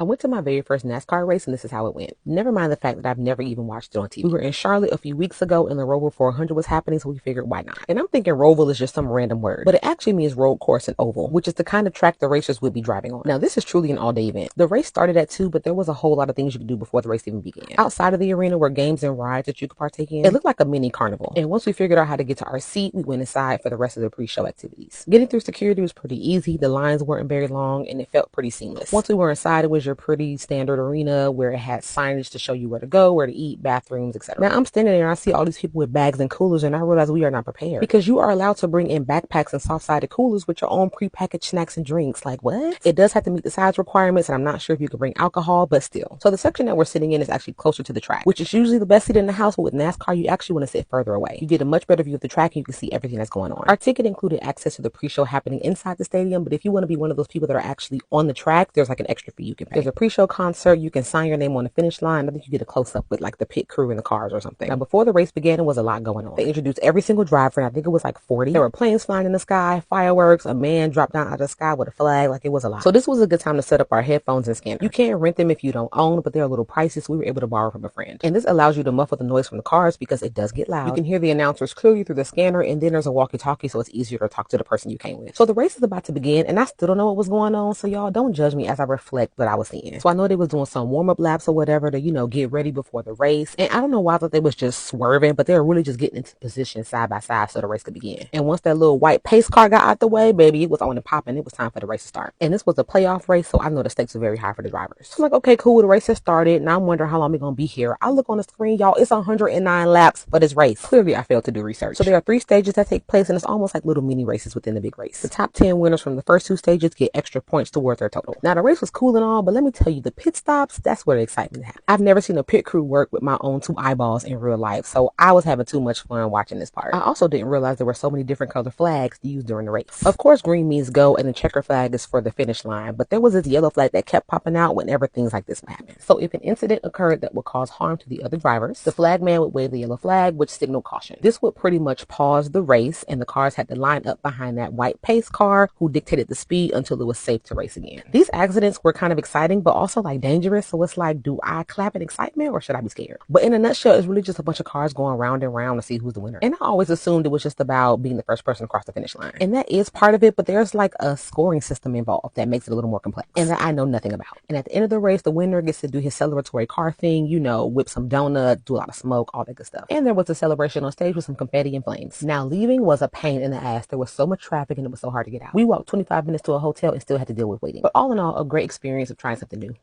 I went to my very first NASCAR race, and this is how it went. Never mind the fact that I've never even watched it on TV. We were in Charlotte a few weeks ago, and the Roval 400 was happening, so we figured why not. And I'm thinking Roval is just some random word, but it actually means road course and oval, which is the kind of track the racers would be driving on. Now, this is truly an all-day event. The race started at 2, but there was a whole lot of things you could do before the race even began. Outside of the arena were games and rides that you could partake in. It looked like a mini carnival. And once we figured out how to get to our seat, we went inside for the rest of the pre-show activities. Getting through security was pretty easy. The lines weren't very long, and it felt pretty seamless. Once we were inside, it was your pretty standard arena where it had signage to show you where to go, where to eat, bathrooms, etc. Now I'm standing there and I see all these people with bags and coolers, and I realize we are not prepared because you are allowed to bring in backpacks and soft-sided coolers with your own prepackaged snacks and drinks. Like, what? It does have to meet the size requirements, and I'm not sure if you can bring alcohol, but still. So the section that we're sitting in is actually closer to the track, which is usually the best seat in the house, but with NASCAR you actually want to sit further away. You get a much better view of the track and you can see everything that's going on. Our ticket included access to the pre-show happening inside the stadium, but if you want to be one of those people that are actually on the track, there's like an extra fee you can pay. There's a pre-show concert, you can sign your name on the finish line. I think you get a close-up with like the pit crew in the cars or something. Now before the race began, it was a lot going on. They introduced every single driver, and I think it was like 40. There were planes flying in the sky, fireworks, a man dropped down out of the sky with a flag. Like, it was a lot. So this was a good time to set up our headphones and scanner. You can't rent them if you don't own, but they're a little pricey, so we were able to borrow from a friend. And this allows you to muffle the noise from the cars because it does get loud. You can hear the announcers clearly through the scanner, and then there's a walkie-talkie, so it's easier to talk to the person you came with. So the race is about to begin, and I still don't know what was going on, so y'all don't judge me as I reflect what I was seeing. So I know they was doing some warm-up laps or whatever to, get ready before the race. And I don't know why I thought they was just swerving, but they were really just getting into position side by side so the race could begin. And once that little white pace car got out the way, baby, it was on and popping. It was time for the race to start. And this was a playoff race, so I know the stakes are very high for the drivers. So I'm like, okay, cool, the race has started, and I'm wondering how long we're gonna be here. I look on the screen, y'all, it's 109 laps for this race. Clearly, I failed to do research. So there are 3 stages that take place, and it's almost like little mini races within the big race. The top 10 winners from the first 2 stages get extra points towards their total. Now, the race was cool and all, but let me tell you, the pit stops, that's where the excitement happened. I've never seen a pit crew work with my own 2 eyeballs in real life, so I was having too much fun watching this part. I also didn't realize there were so many different color flags used during the race. Of course, green means go, and the checker flag is for the finish line, but there was this yellow flag that kept popping out whenever things like this would happen. So if an incident occurred that would cause harm to the other drivers, the flag man would wave the yellow flag, which signaled caution. This would pretty much pause the race, and the cars had to line up behind that white pace car who dictated the speed until it was safe to race again. These accidents were kind of exciting, but also like dangerous, so it's like, do I clap in excitement or should I be scared? But in a nutshell, it's really just a bunch of cars going round and round to see who's the winner. And I always assumed it was just about being the first person across the finish line. And that is part of it, but there's like a scoring system involved that makes it a little more complex and that I know nothing about. And at the end of the race, the winner gets to do his celebratory car thing, whip some donuts, do a lot of smoke, all that good stuff. And there was a celebration on stage with some confetti and flames. Now, leaving was a pain in the ass. There was so much traffic and it was so hard to get out. We walked 25 minutes to a hotel and still had to deal with waiting. But all in all, a great experience of trying something new. Bye.